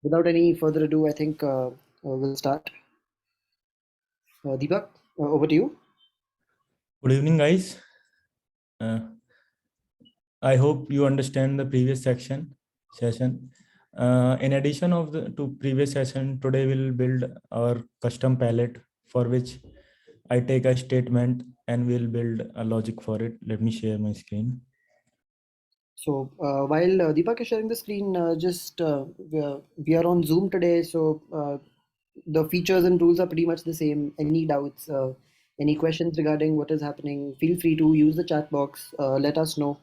Without any further ado, I think we'll start. Deepak, over to you. Good evening, guys. I hope you understand the previous session. In addition to previous session, today we'll build our custom palette for which I take a statement and we'll build a logic for it. Let me share my screen. So while Deepak is sharing the screen, we are on Zoom today, so the features and tools are pretty much the same. Any doubts, any questions regarding what is happening, feel free to use the chat box. Let us know.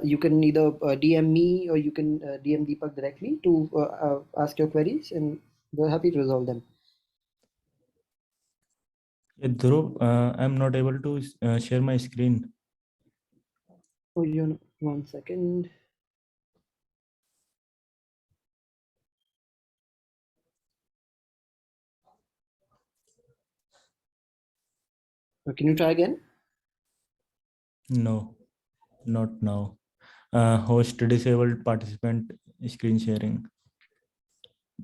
You can either DM me or you can DM Deepak directly to ask your queries, and we're happy to resolve them. Dhruv, I'm not able to share my screen. Oh, you 1 second. Can you try again? No, not now. Host disabled participant screen sharing.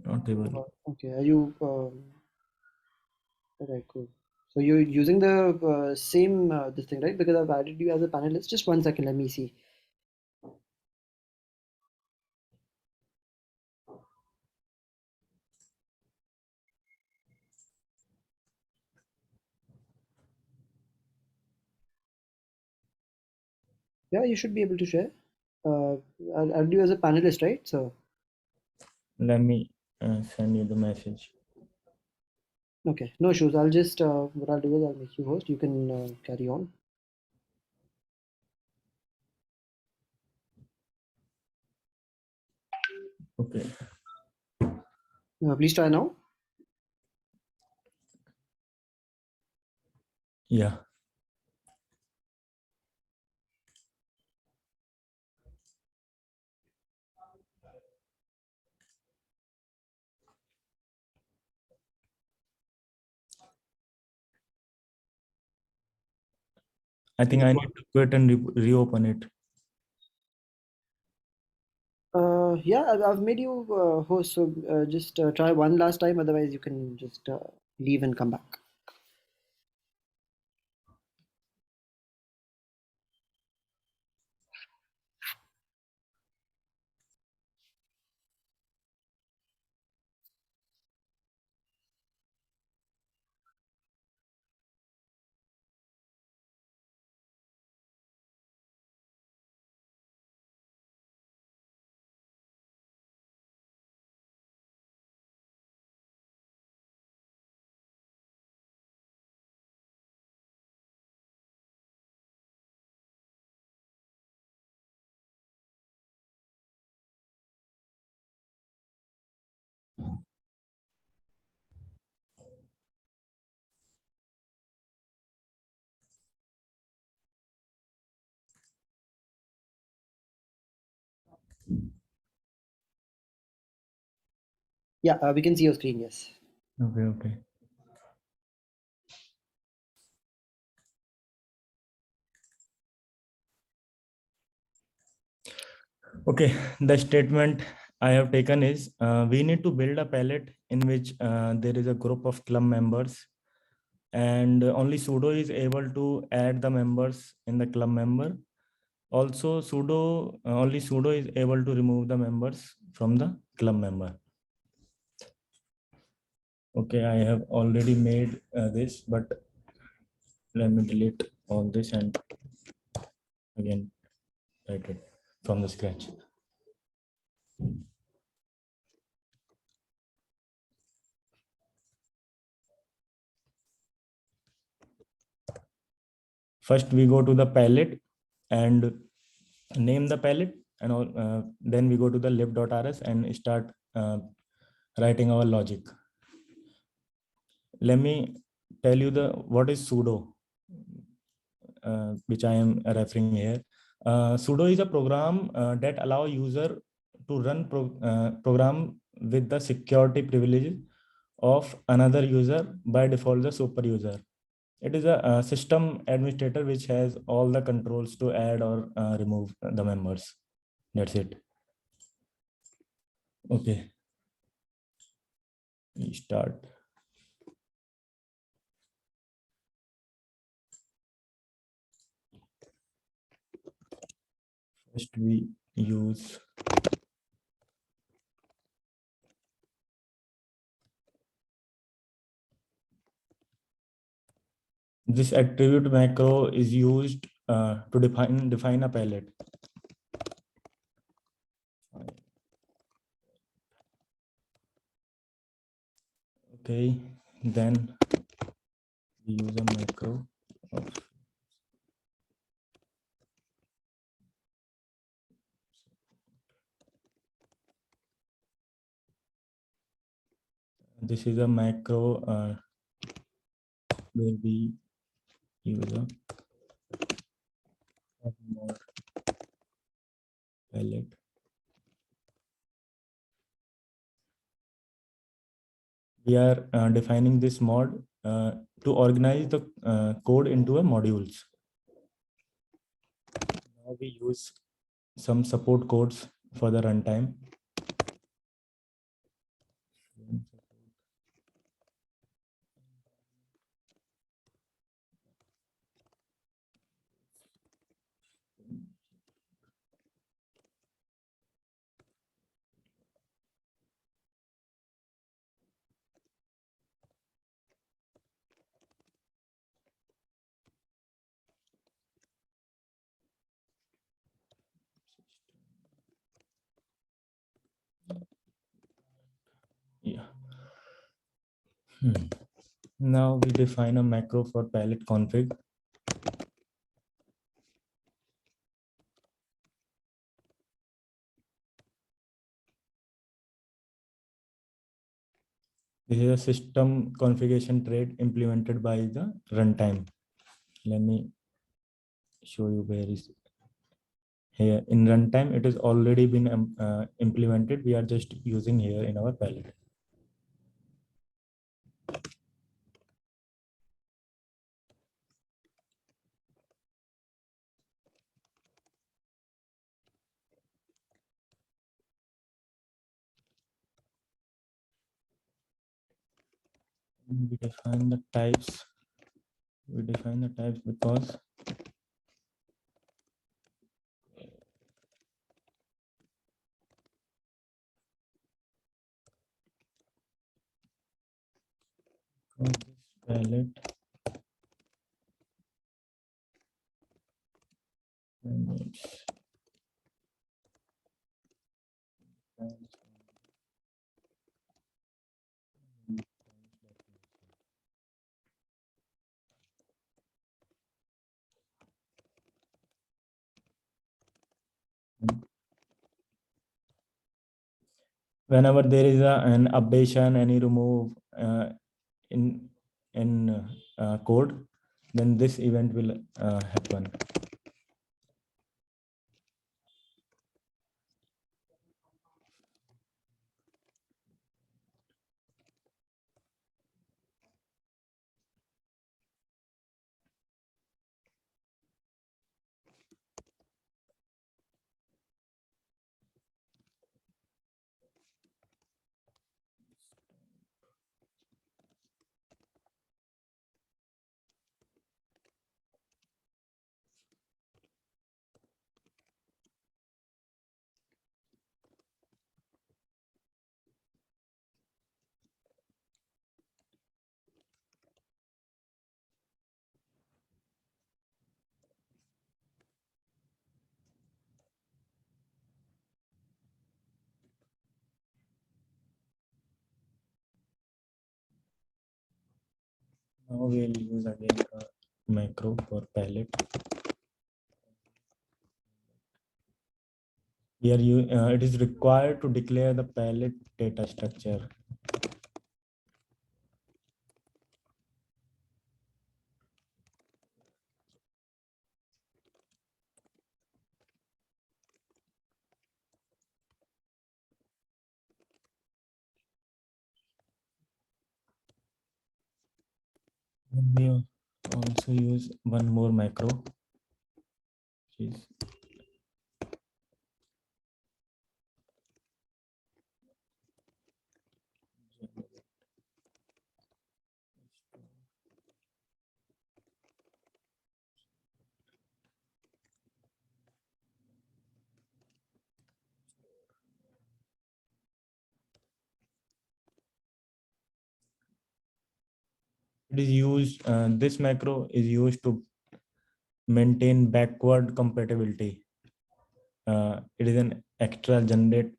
Not able. Okay, are you? Right, cool. So you're using the same this thing, right? Because I've added you as a panelist. Just 1 second, let me see. Yeah, you should be able to share. I'll add you as a panelist, right? So Let me send you the message. okay, no issues. I'll just what I'll do is I'll make you host. You can carry on. Okay. Please try now. Yeah. I think I need to quit and reopen it. Yeah, I've made you host. So just try one last time. Otherwise, you can just leave and come back. Yeah, we can see your screen. Yes. Okay. Okay, the statement I have taken is we need to build a palette in which there is a group of club members and only sudo is able to add the members in the club member. Also, only sudo is able to remove the members from the club member. Okay, I have already made this, but let me delete all this and again write it from the scratch. First, we go to the palette and name the palette, and then we go to the lib.rs and start writing our logic. Let me tell you what is sudo, which I am referring here. Sudo is a program that allow user to run program with the security privilege of another user, by default the super user. It is a system administrator which has all the controls to add or remove the members. That's it. Okay. We start. First, we use this attribute macro is used to define a palette. Okay, then we use a macro of this is a macro where we use a more palette. We are defining this mod to organize the code into a modules. Now we use some support codes for the runtime. Yeah. Now we define a macro for palette config. This is a system configuration trait implemented by the runtime. Let me show you where is here in runtime. It has already been implemented. We are just using here in our palette. We define the types. We define the types because this palette image. Whenever there is an updation, any remove in code, then this event will happen. Now we'll use again a macro for palette. Here it is required to declare the palette data structure. And we also use one more macro, which is It is used, this macro is used to maintain backward compatibility. It is an extra generate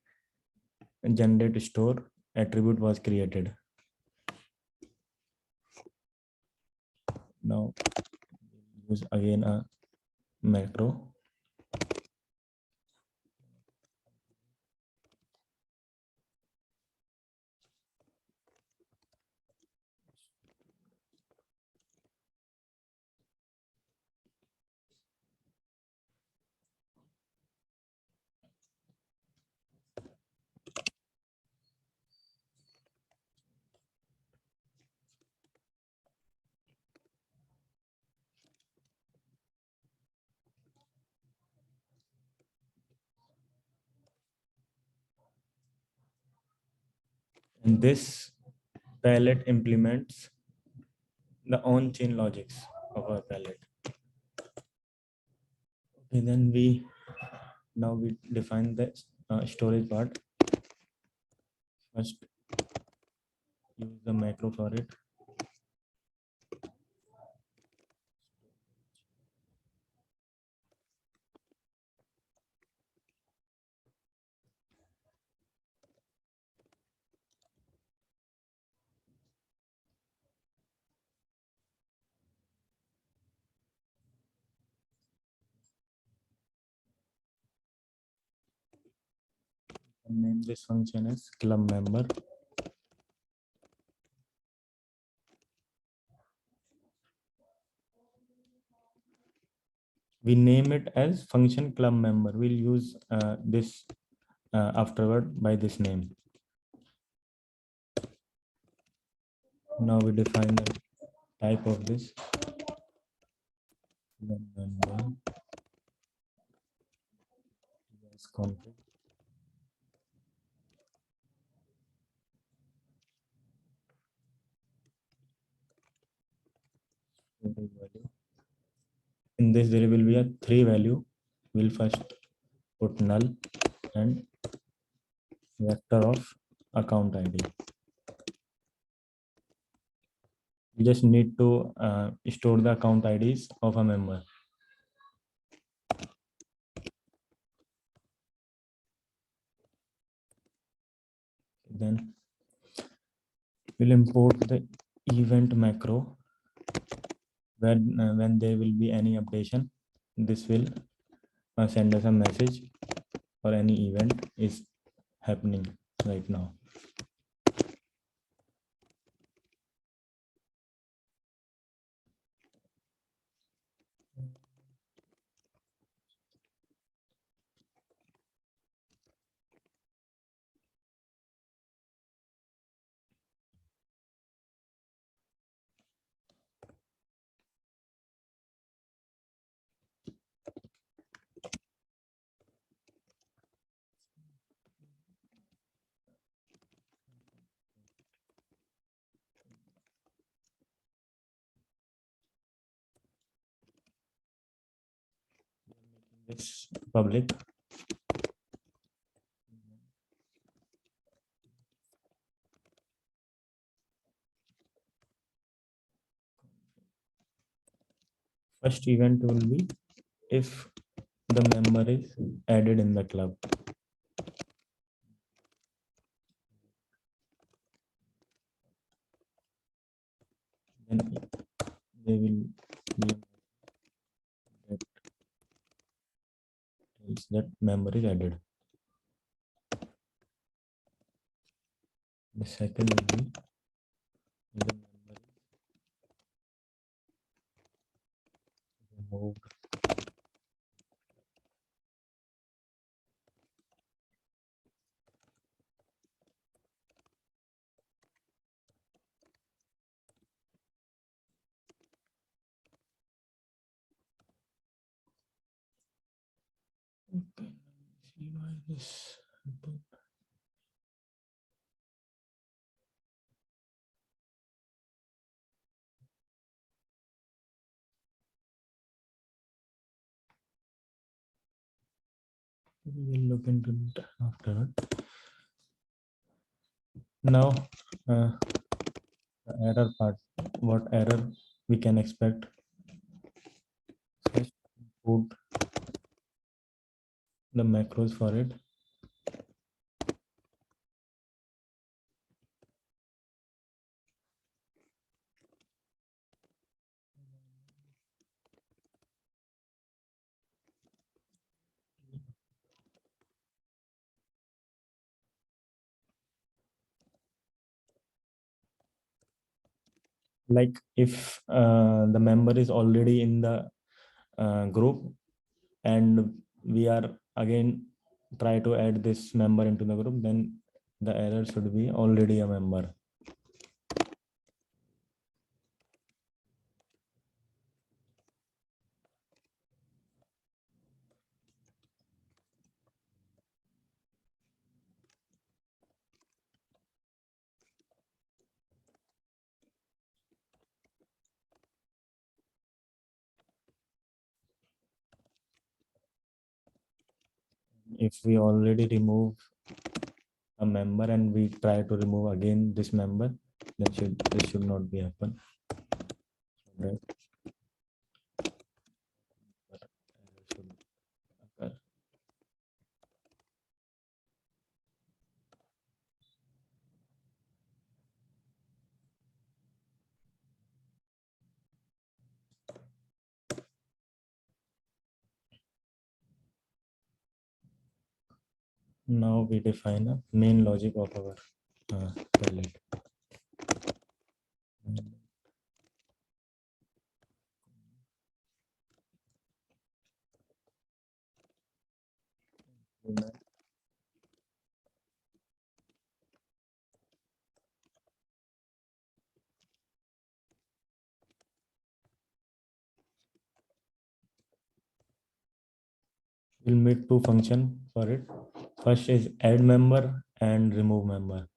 store attribute was created. Now use again a macro. And this palette implements the on-chain logics of our palette. Okay, then we define the storage part. First, use the macro for it. And name this function as club member. We name it as function club member. We'll use this afterward by this name. Now we define the type of this club member as config. Value. In this there will be a 3 value. We'll first put null and vector of account ID. We just need to store the account IDs of a member. Then we'll import the event macro. When there will be any updation, this will send us a message or any event is happening right now. It's public. First event will be if the member is added in the club. Then they will be that member is added. The second will be the member is removed. Okay, see why this happened. We will look into it after. Now the error part. what error we can expect. First, put the macros for it. Like if the member is already in the group and we are again try to add this member into the group, then the error should be already a member. If we already remove a member and we try to remove again this member, then this should not be happen. Right? Should occur. Now we define a main logic of our palette. We'll make two functions for it. First is add member and remove member.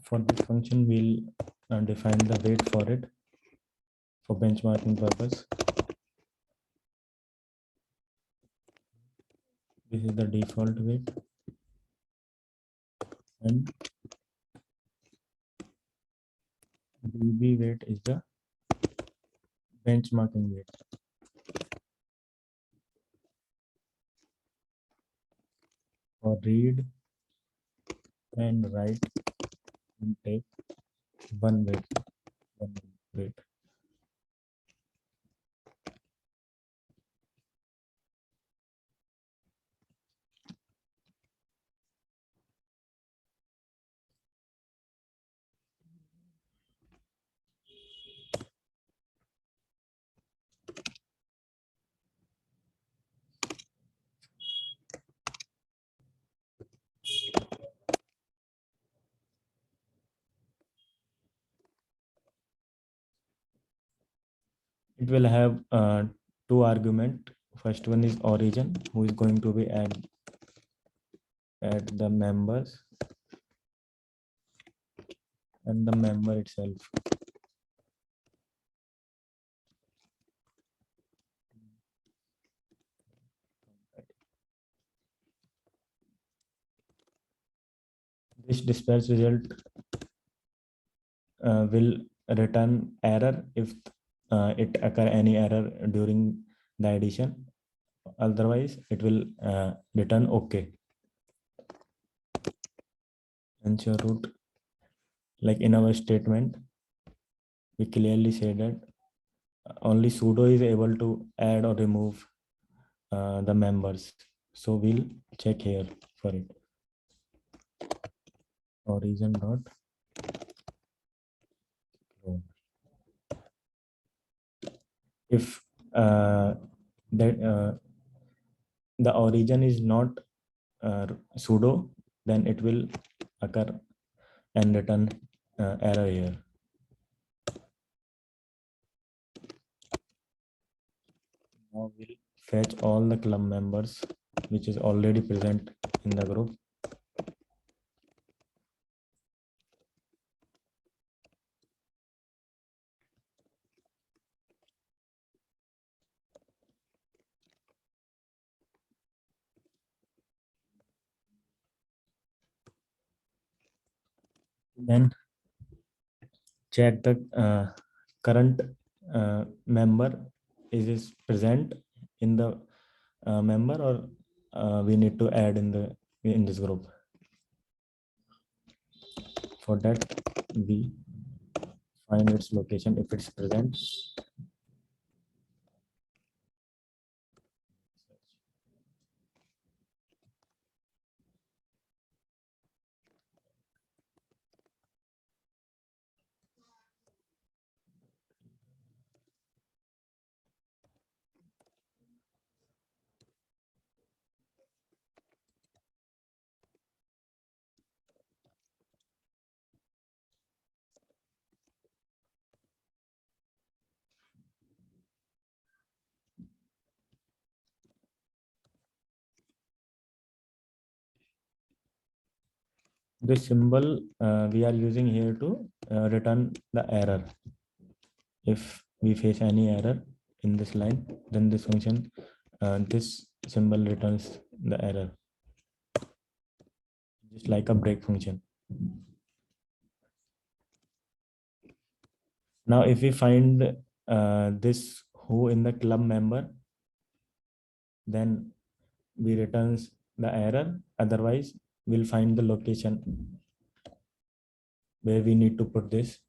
For this function, we'll define the weight for it for benchmarking purpose. This is the default weight and DB weight is the benchmarking weight. For read and write, we take one weight. It will have two arguments. First one is origin, who is going to be add the members, and the member itself. This dispatch result will return error if it occur any error during the addition. Otherwise, it will return OK. Ensure root, like in our statement, we clearly say that only sudo is able to add or remove the members. So we'll check here for it. Origin dot clone. If that the origin is not sudo, then it will occur and return error here. Now we'll fetch all the club members which is already present in the group. Then check the current member is present in the member, or we need to add in this group. For that, we find its location if it's present. This symbol we are using here to return the error. If we face any error in this line, then this function, this symbol returns the error, just like a break function. Now, if we find this who in the club member, then we returns the error. Otherwise, we'll find the location where we need to put this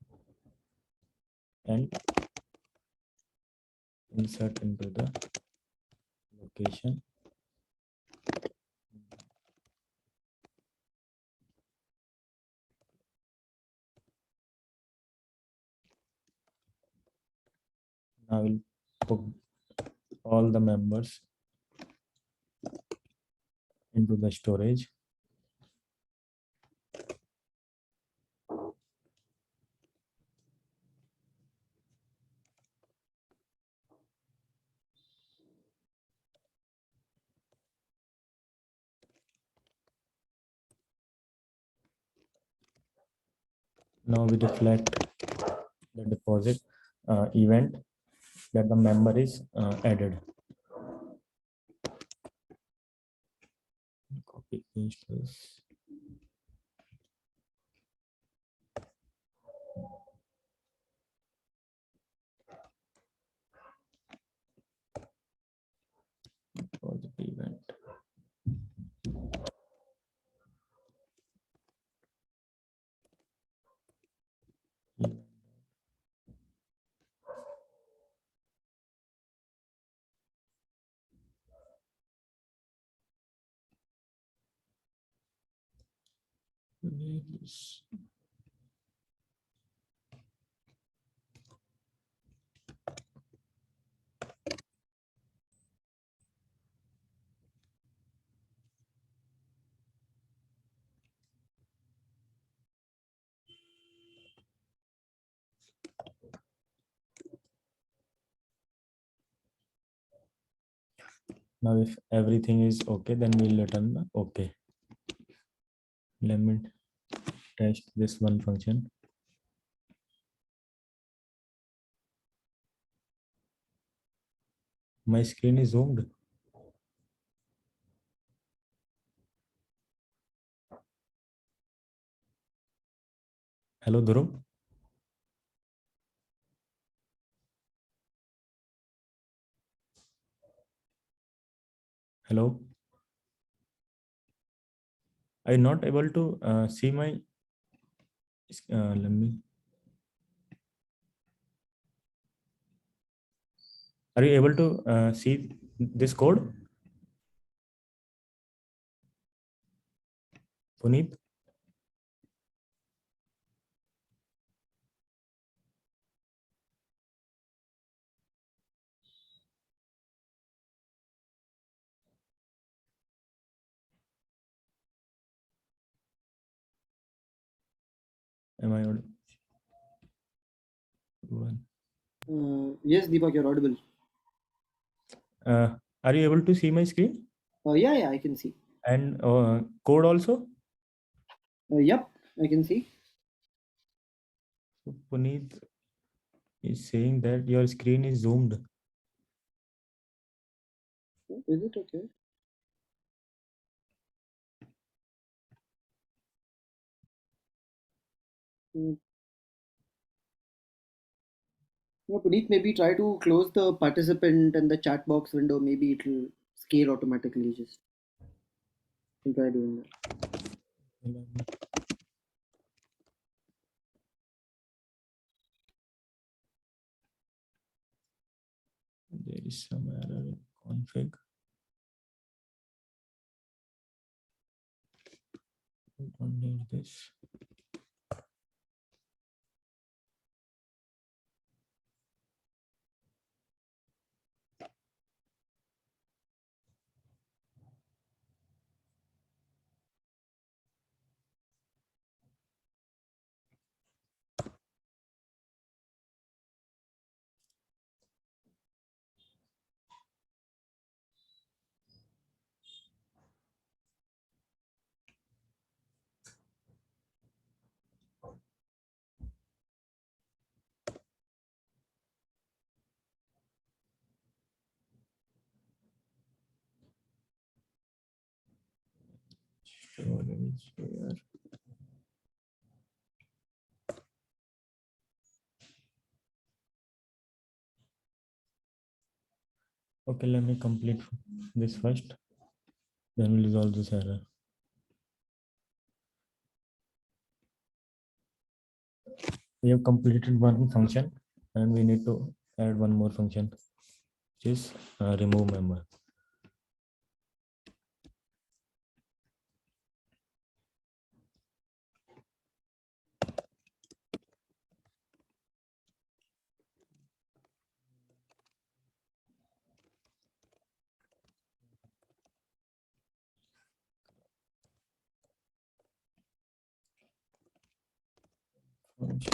and insert into the location. Now we'll put all the members into the storage. Now we reflect the deposit event that the member is added. Copy paste this. Deposit event. Now, if everything is okay, then we'll return the okay. Let me test this one function. My screen is zoomed. Hello, Dhruv. Hello. I'm not able to see my. Let me. Are you able to see this code, Puneet? Am I audible? Yes, Deepak, you're audible. Are you able to see my screen? Yeah, I can see. And code also? Yep, I can see. So Puneet is saying that your screen is zoomed. Is it okay? Mm. Yeah, Puneet, maybe try to close the participant and the chat box window. Maybe it'll scale automatically. Just try doing that. There is some error in config. We don't need this. So let me share. Okay, let me complete this first. Then we'll resolve this error. We have completed one function and we need to add one more function, which is remove member. Function.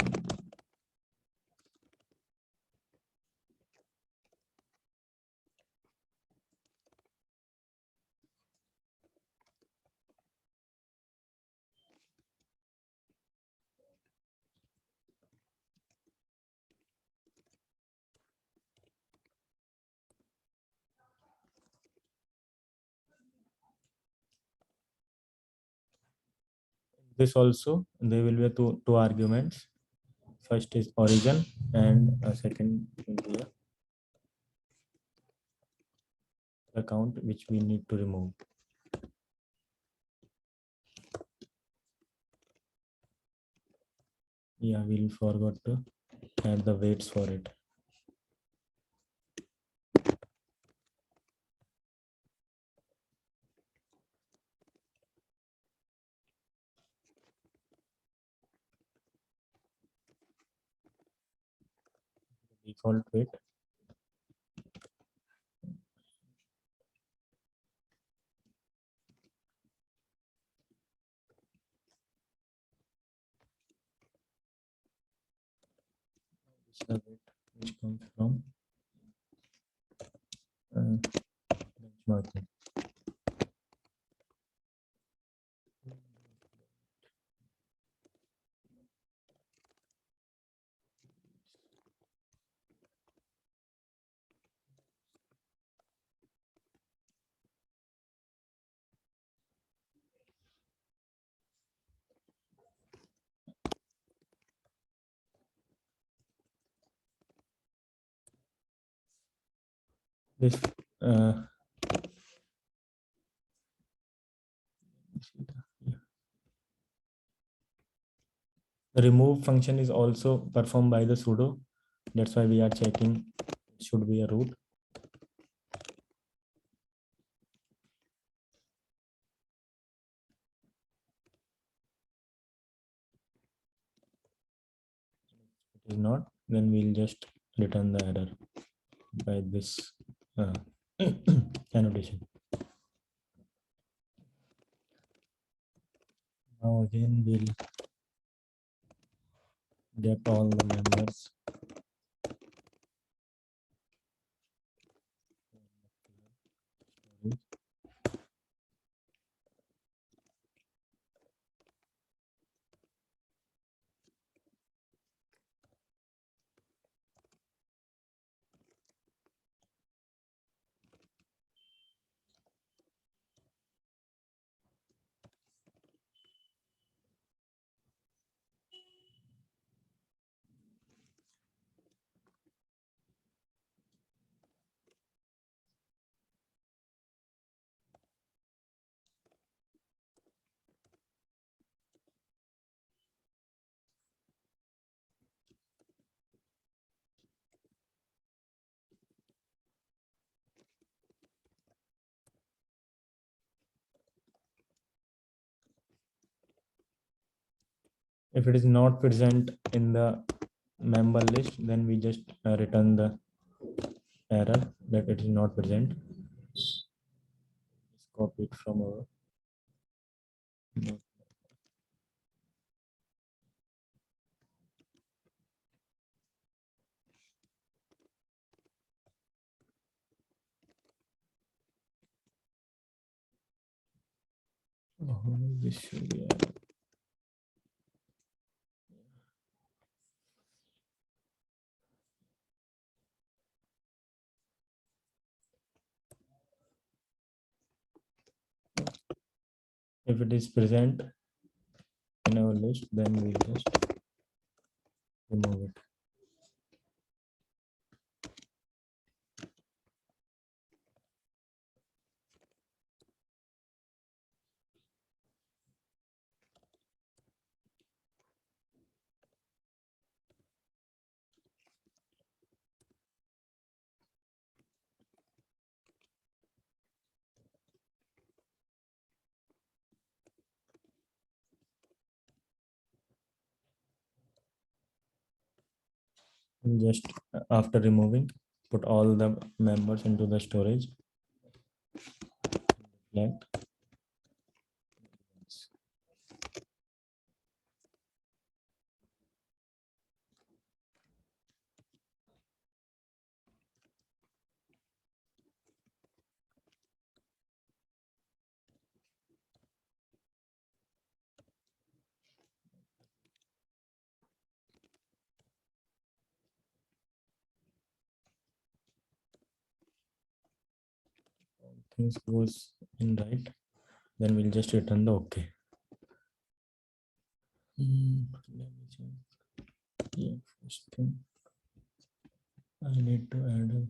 This also, there will be two arguments. First is origin and second will be a account which we need to remove. Yeah, we'll forgot to add the weights for it. Default weight. This is the weight which comes from benchmarking. This the remove function is also performed by the sudo. That's why we are checking it should be a root. If it is not, then we'll just return the error by this annotation. Now again we'll get all the members. If it is not present in the member list, then we just return the error that it is not present. Let's copy it from our note. This should be error. If it is present in our list, then we just remove it. And just after removing, put all the members into the storage. Reflect. Things goes in right, then we'll just return the OK. Let me check. Yeah, first thing I need to add a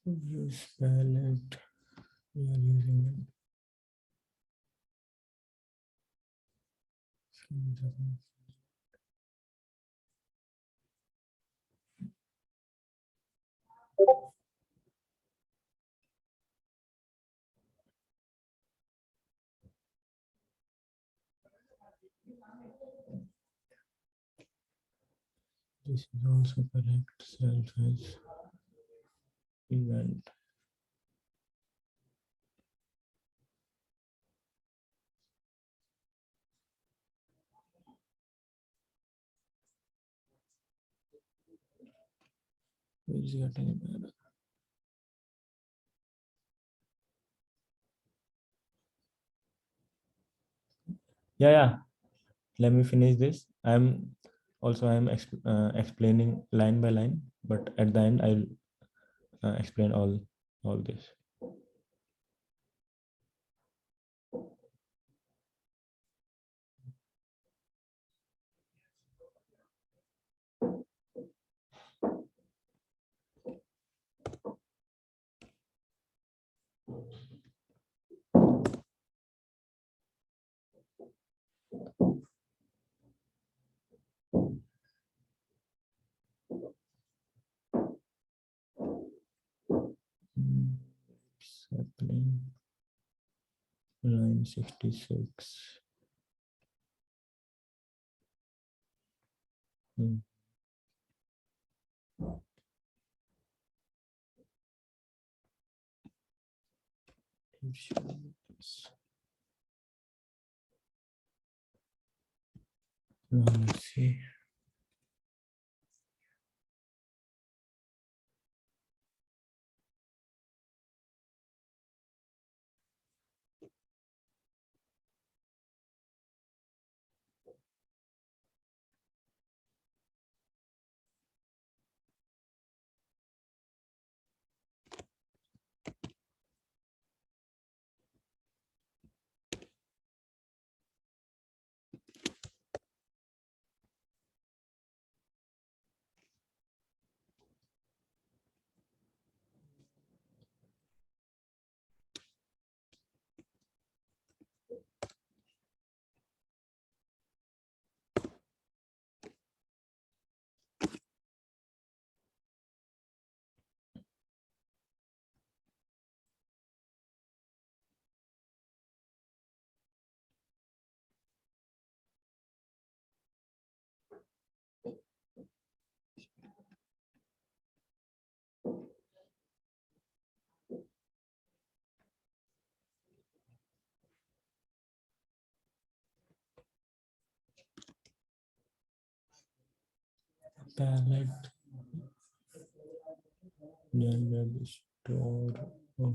use palette. We are using it. This is also correct. Self as event. Which is getting better. Yeah. Let me finish this. I'm explaining line by line, but at the end I'll explain all this. happening? Line 66. Hmm. Now let's see. Pallet. Then web store. Oh.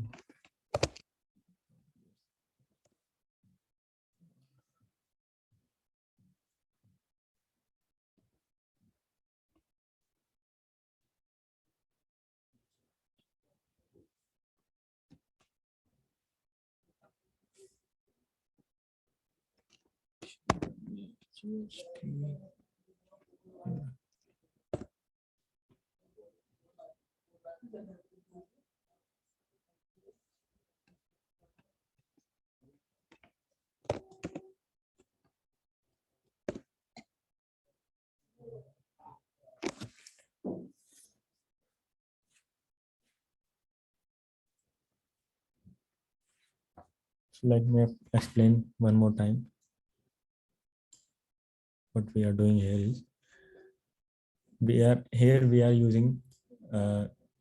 So let me explain one more time. What we are doing here is we are using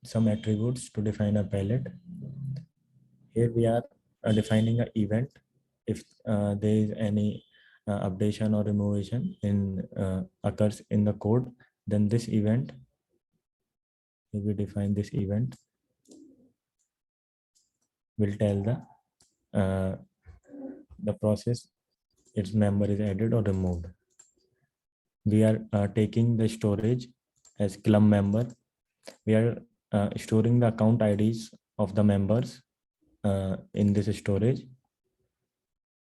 some attributes to define a palette. Here we are defining an event. If there is any updation or removation in occurs in the code, then this event, if we define this event, will tell the process its member is added or removed. We are taking the storage as clump member. We are storing the account IDs of the members in this storage.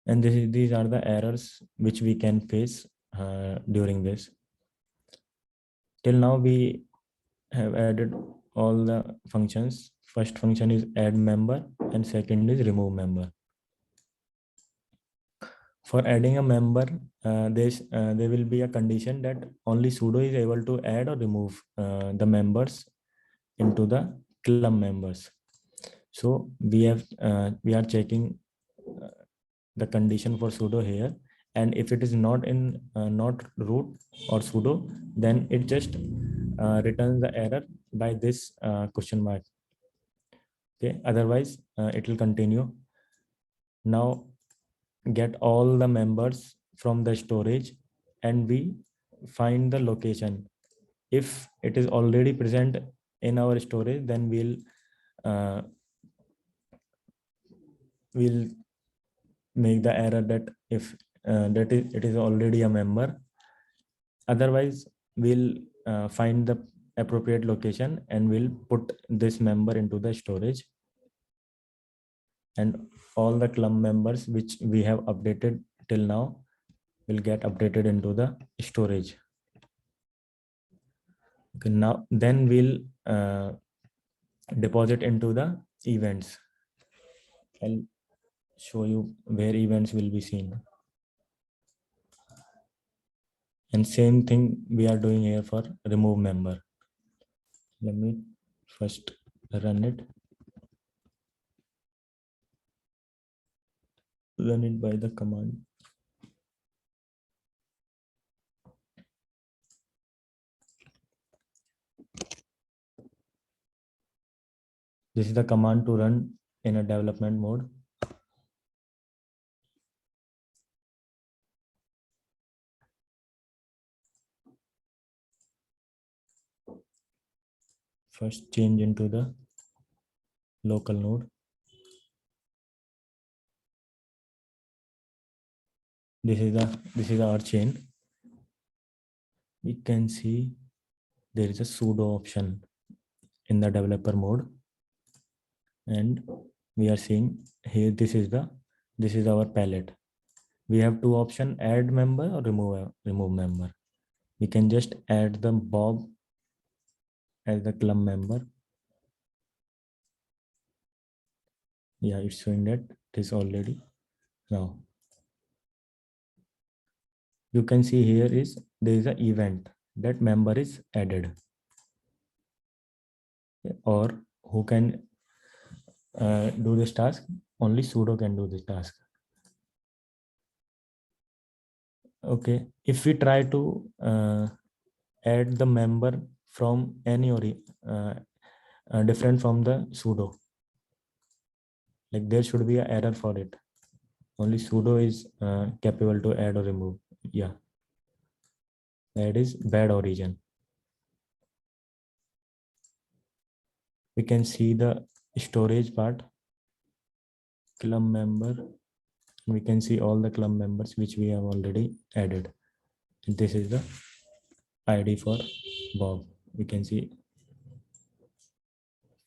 And these are the errors which we can face during this. Till now, we have added all the functions. First function is add member and second is remove member. For adding a member, there will be a condition that only sudo is able to add or remove the members into the clump members. So we are checking the condition for sudo here, and if it is not in not root or sudo, then it just returns the error by this question mark. Okay, otherwise it will continue. Now get all the members from the storage and we find the location. If it is already present in our storage, then we'll make the error that if it is already a member. Otherwise we'll find the appropriate location and we'll put this member into the storage, and all the clump members which we have updated till now will get updated into the storage. Okay, now then we'll deposit into the events. I'll show you where events will be seen. And same thing we are doing here for remove member. Let me first run it. run it by the command. This is the command to run in a development mode. First change into the local node. This is our chain. We can see there is a sudo option in the developer mode, and we are seeing here this is our palette. We have two options: add member or remove member. We can just add the Bob as the club member. Yeah, it's showing that it is already now. You can see here is there is an event that member is added, or who can do this task? Only sudo can do this task. Okay, if we try to add the member from any or different from the sudo, like there should be an error for it. Only sudo is capable to add or remove. Yeah, that is bad origin. We can see the storage part, club member. We can see all the club members which we have already added. This is the ID for Bob. We can see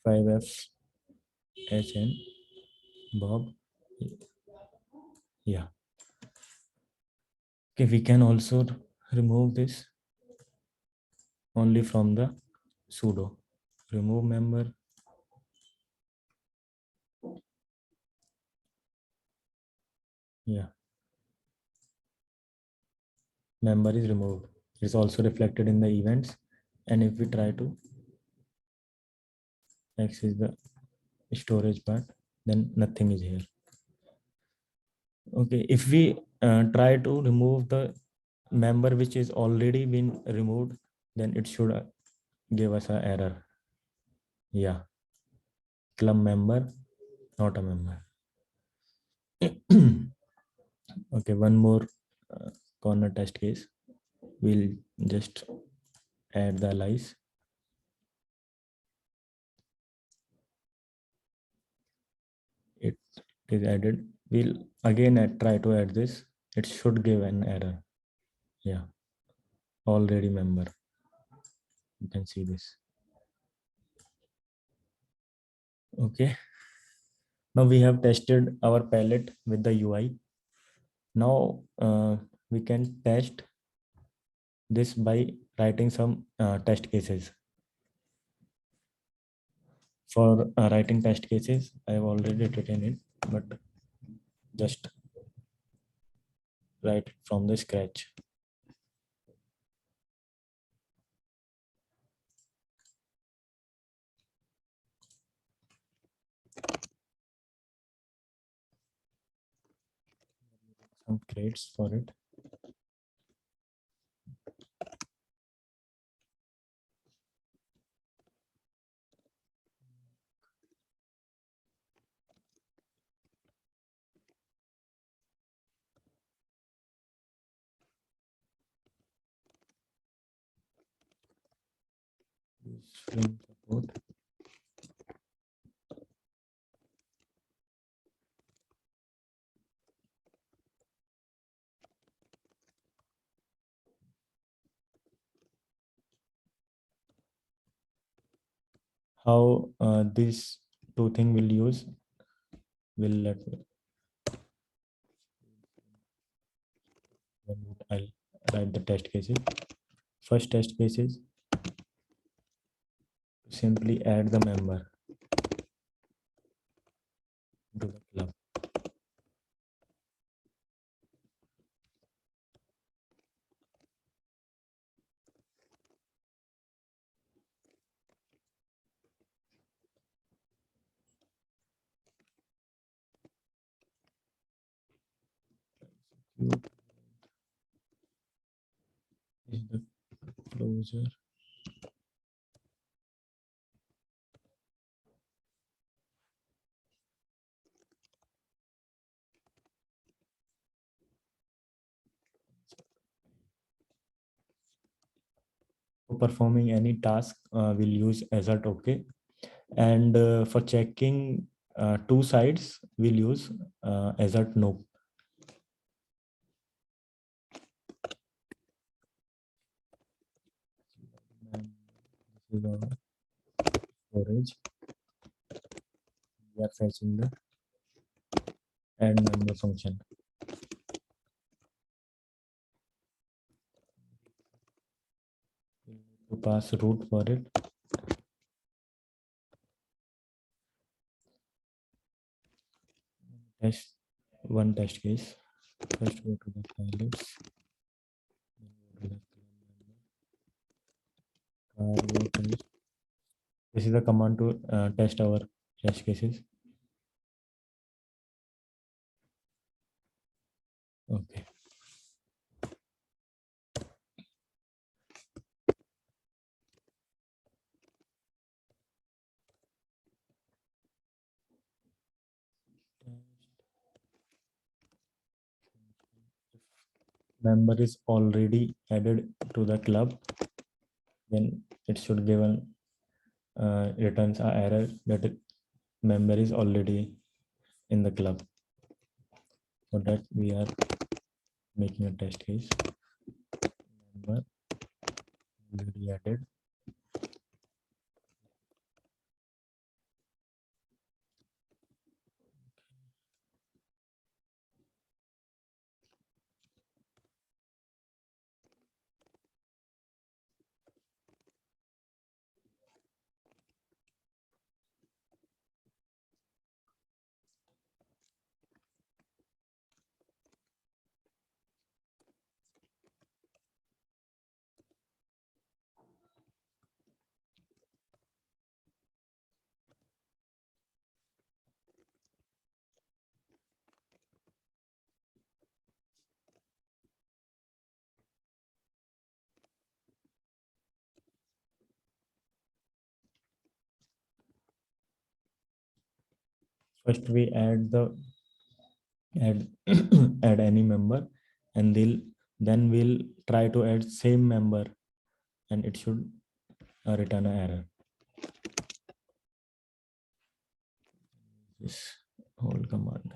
5FHN Bob. Yeah. Okay, we can also remove this only from the sudo. Remove member. Yeah. Member is removed. It's also reflected in the events. And if we try to access the storage part, then nothing is here. Okay, if we try to remove the member which is already been removed, then it should give us an error. Yeah, club member, not a member. Okay, one more corner test case. We'll just add the lies. It is added. We'll again try to add this. It should give an error. Yeah, already member. You can see this. Okay. Now we have tested our palette with the UI. Now we can test this by writing some test cases. For writing test cases, I have already written it, but just write from the scratch. Some grades for it. String support. How these two things will use, will let me. I'll write the test cases. First test case is simply add the member to the club. is the closure. For performing any task, we'll use assert OK. And for checking two sides, we'll use assert no. And this is our storage. We are fetching the add member function. To pass root for it. Test one test case. First go to the pallets. This is the command to test our test cases. Okay. Member is already added to the club, then it should give an returns an error that member is already in the club. For that we are making a test case. Member already added. First we add add any member, and then we'll try to add same member, and it should return an error. This whole command.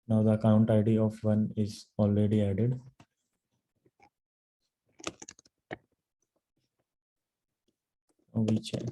Now the account ID of 1 is already added. Now we check.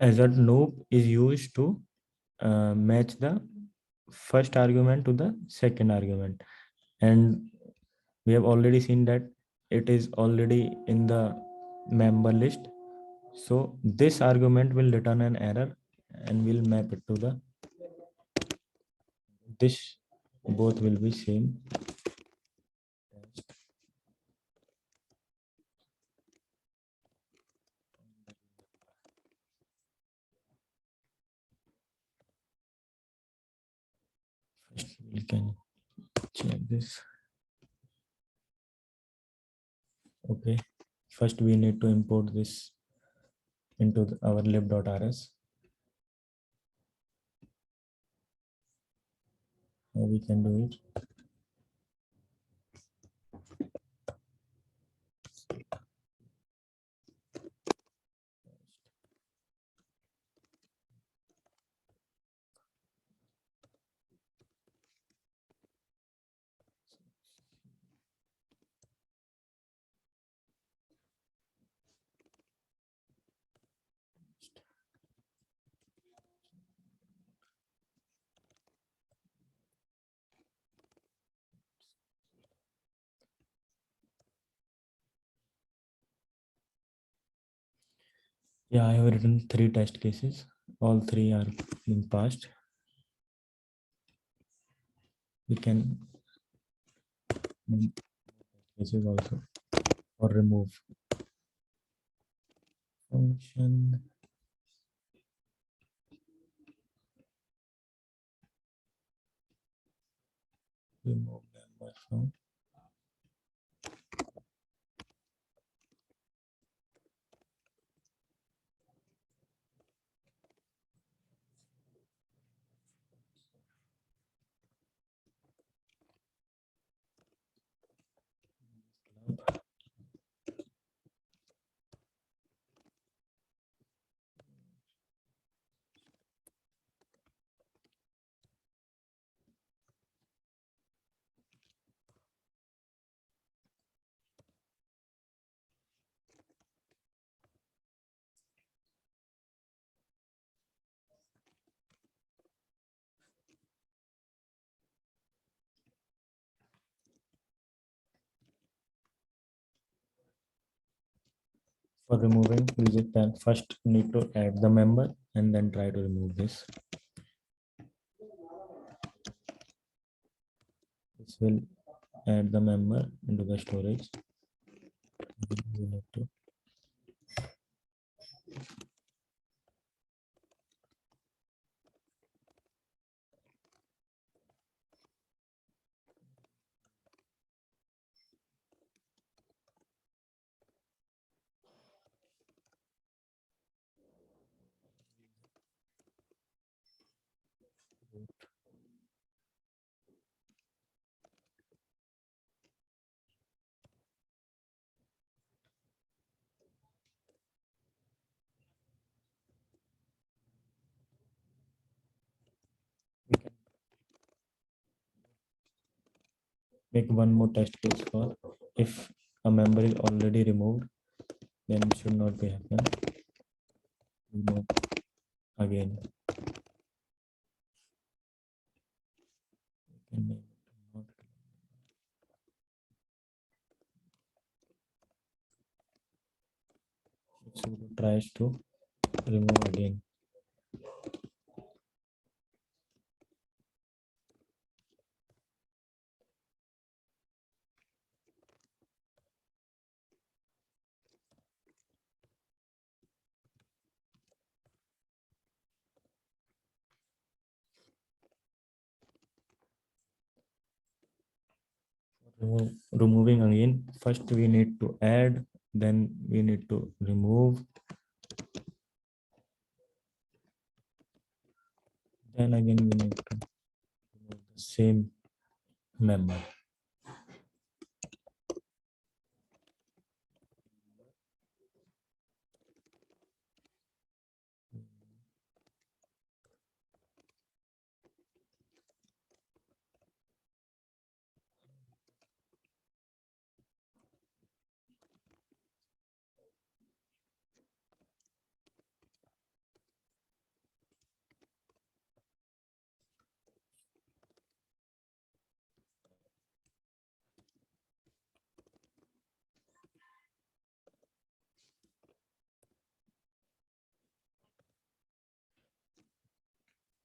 Assert noob is used to match the first argument to the second argument, and we have already seen that it is already in the member list. So this argument will return an error, and we'll map it to the this. Both will be same. First we can check this. Okay, first we need to import this into our lib.rs. How we can do it? Yeah, I have written 3 test cases. All 3 are being passed. We can cases also or remove function. Remove member from club. For removing, we just then first need to add the member and then try to remove this. This will add the member into the storage. We need to we can make one more test case for if a member is already removed, then it should not be happen. Remove again. We can make it not. So tries to remove again. Removing again, first we need to add, then we need to remove, then again we need to remove the same member.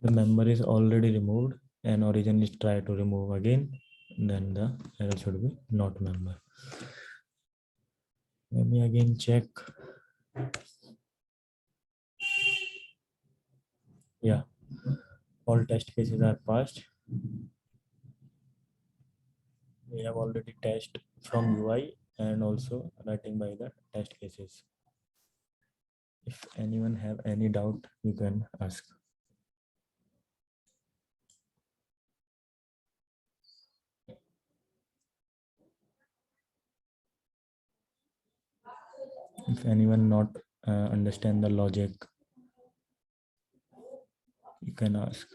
The member is already removed and origin is try to remove again, then the error should be not member. Let me again check. Yeah, all test cases are passed. We have already tested from UI and also writing by the test cases. If anyone have any doubt, you can ask. If anyone not understand the logic, you can ask.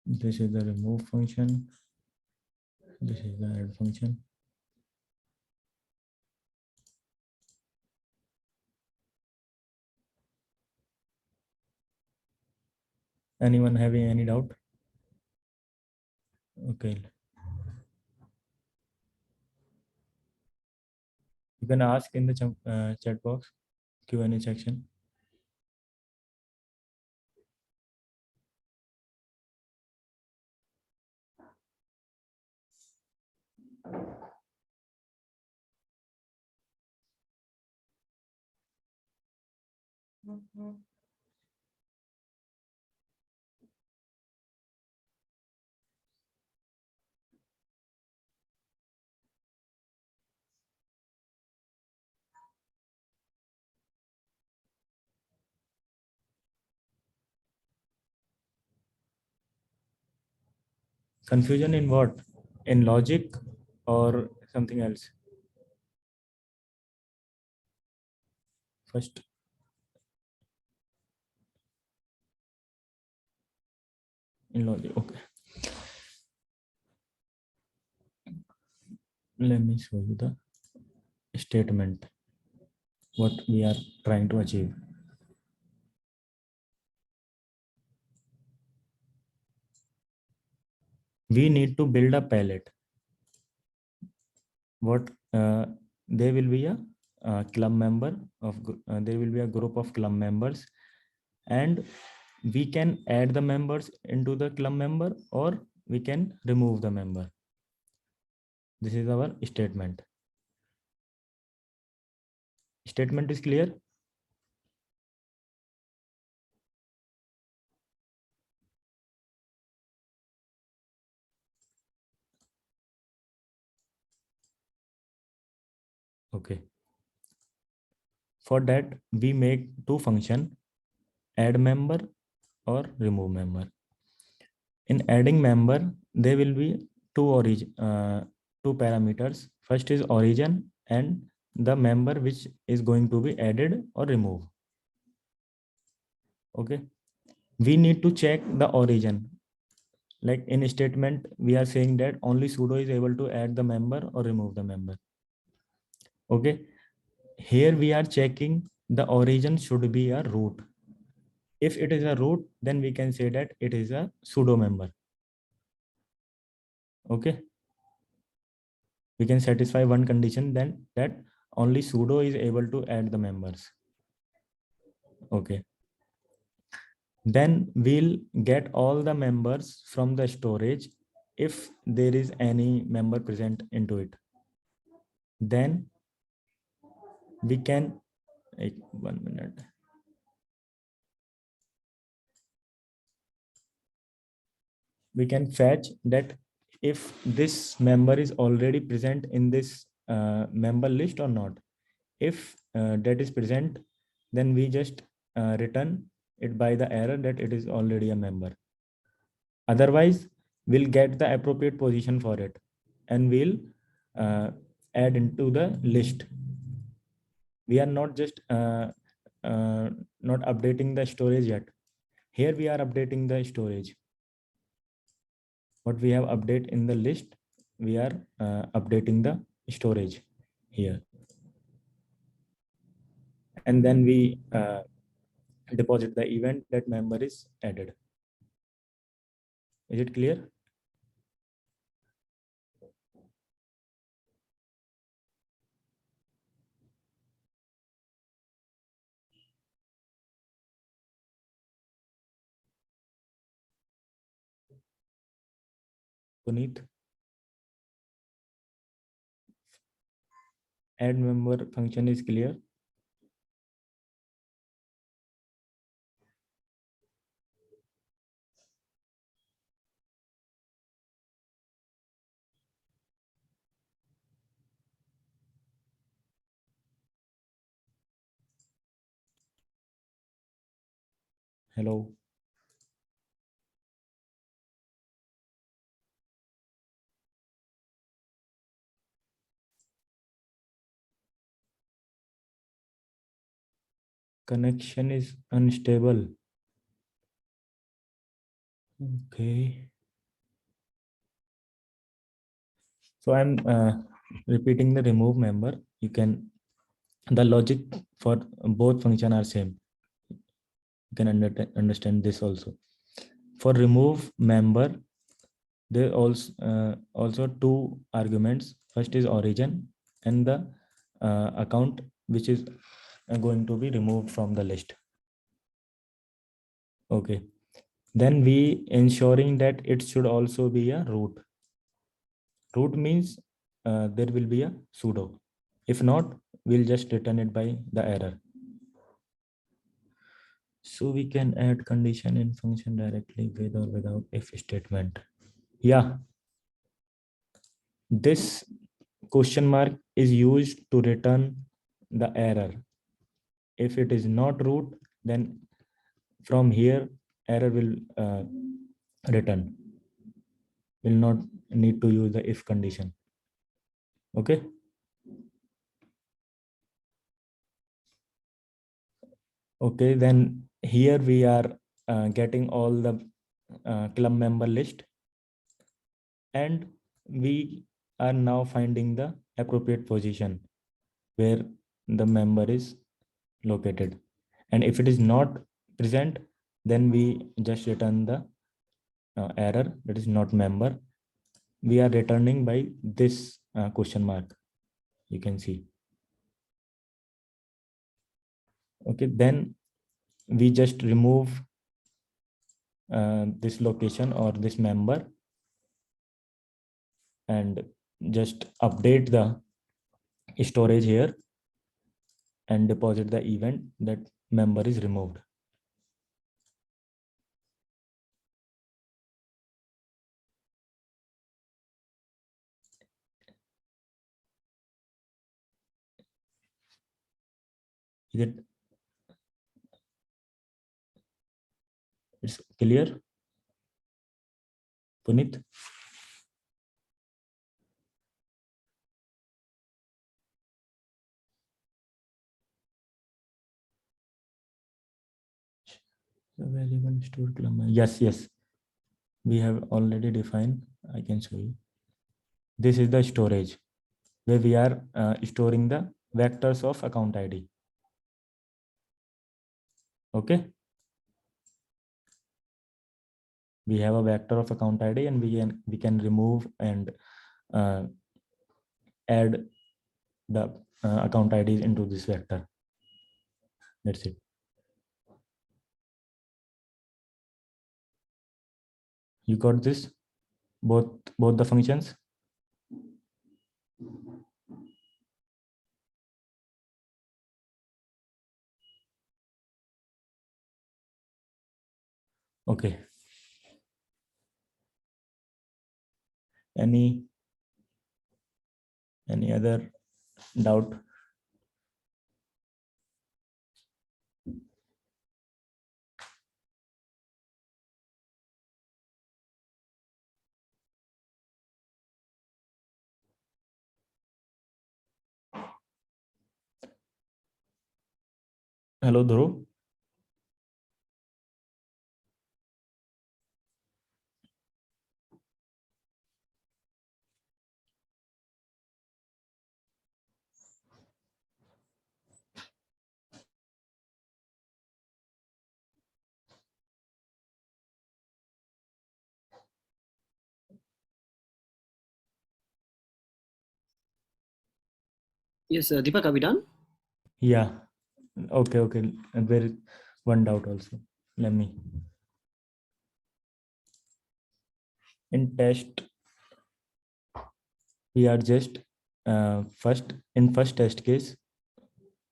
This is the remove function. This is the add function. Anyone having any doubt? Okay. You can ask in the chat box, Q&A section. Confusion in what? In logic or something else? First, in logic. Okay. Let me show you the statement, what we are trying to achieve. We need to build a pallet. What there will be a club member of there will be a group of club members, and we can add the members into the club member, or we can remove the member. This is our statement. Statement is clear? Okay. For that, we make two functions, add member or remove member. In adding member, there will be two parameters. First is origin and the member which is going to be added or removed. Okay. We need to check the origin. Like in a statement, we are saying that only sudo is able to add the member or remove the member. Okay. Here we are checking the origin should be a root. If it is a root, then we can say that it is a pseudo member. Okay. We can satisfy one condition, then that only sudo is able to add the members. Okay. Then we'll get all the members from the storage if there is any member present into it. Then we can, like, 1 minute. We can fetch that if this member is already present in this member list or not. If that is present, then we just return it by the error that it is already a member. Otherwise, we'll get the appropriate position for it and we'll add into the list. We are not just not updating the storage yet. Here we are updating the storage. What we have update in the list, we are updating the storage here. And then we deposit the event that member is added. Is it clear? Puneet? Add member function is clear. Hello. Connection is unstable. Okay. So I'm repeating the remove member. You can, the logic for both function are same. You can understand this also. For remove member, there also two arguments. First is origin and the account which is going to be removed from the list. Okay, then we ensuring that it should also be a root. Root means there will be a sudo. If not, we'll just return it by the error. So we can add condition in function directly with or without if statement. Yeah, this question mark is used to return the error. If it is not root, then from here error will return. Will not need to use the if condition. Okay. Okay, then here we are getting all the club member list, and we are now finding the appropriate position where the member is located. And if it is not present, then we just return the error that is not member. We are returning by this question mark. You can see. Okay, then we just remove this location or this member and just update the storage here and deposit the event that member is removed. Is it it's clear, Puneet? Variable stored column. Yes. We have already defined. I can show you. This is the storage where we are storing the vectors of account ID. Okay. We have a vector of account ID, and we can remove and add the account IDs into this vector. That's it. You got this? Both the functions? Okay. Any other doubt? Hello, Dhruv. Yes, Deepak, are we done? Yeah. Okay. And there is one doubt also. Let me. In test, we are just first test case,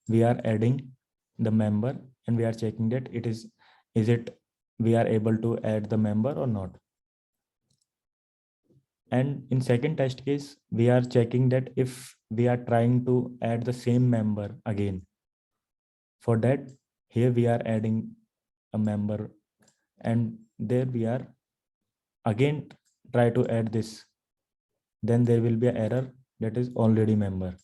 we are adding the member and we are checking that is it we are able to add the member or not. And in second test case, we are checking that if we are trying to add the same member again. For that, here we are adding a member, and there we are again try to add this. Then there will be an error that is already member.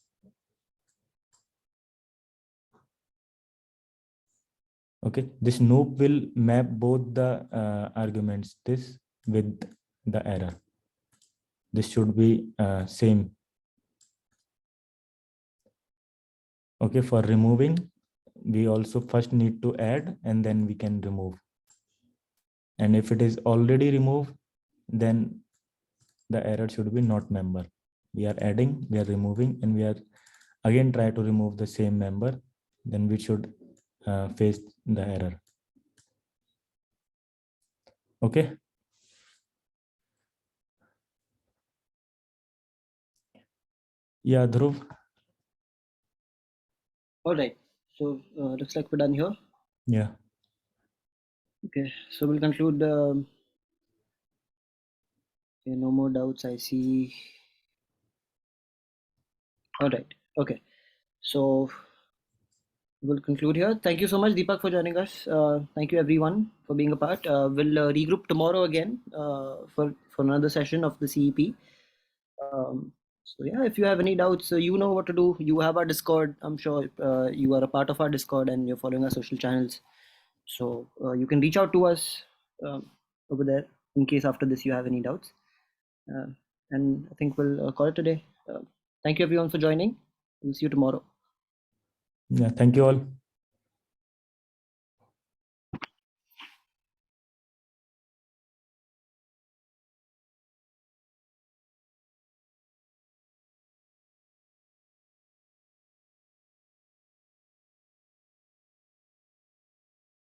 Okay, this loop will map both the arguments, this with the error. This should be same. Okay, for removing, we also first need to add and then we can remove. And if it is already removed, then the error should be not member. We are adding, we are removing, and we are again try to remove the same member, then we should face the error. Okay. Yeah, Dhruv. All right. So looks like we're done here. Yeah. Okay. So we'll conclude. Okay, no more doubts. I see. All right. Okay. So we'll conclude here. Thank you so much, Deepak, for joining us. Thank you, everyone, for being a part. We'll regroup tomorrow again for another session of the CEP. So yeah, if you have any doubts, you know what to do. You have our Discord. I'm sure you are a part of our Discord and you're following our social channels. So you can reach out to us over there in case after this you have any doubts. And I think we'll call it today. Thank you everyone for joining. We'll see you tomorrow. Yeah. Thank you all.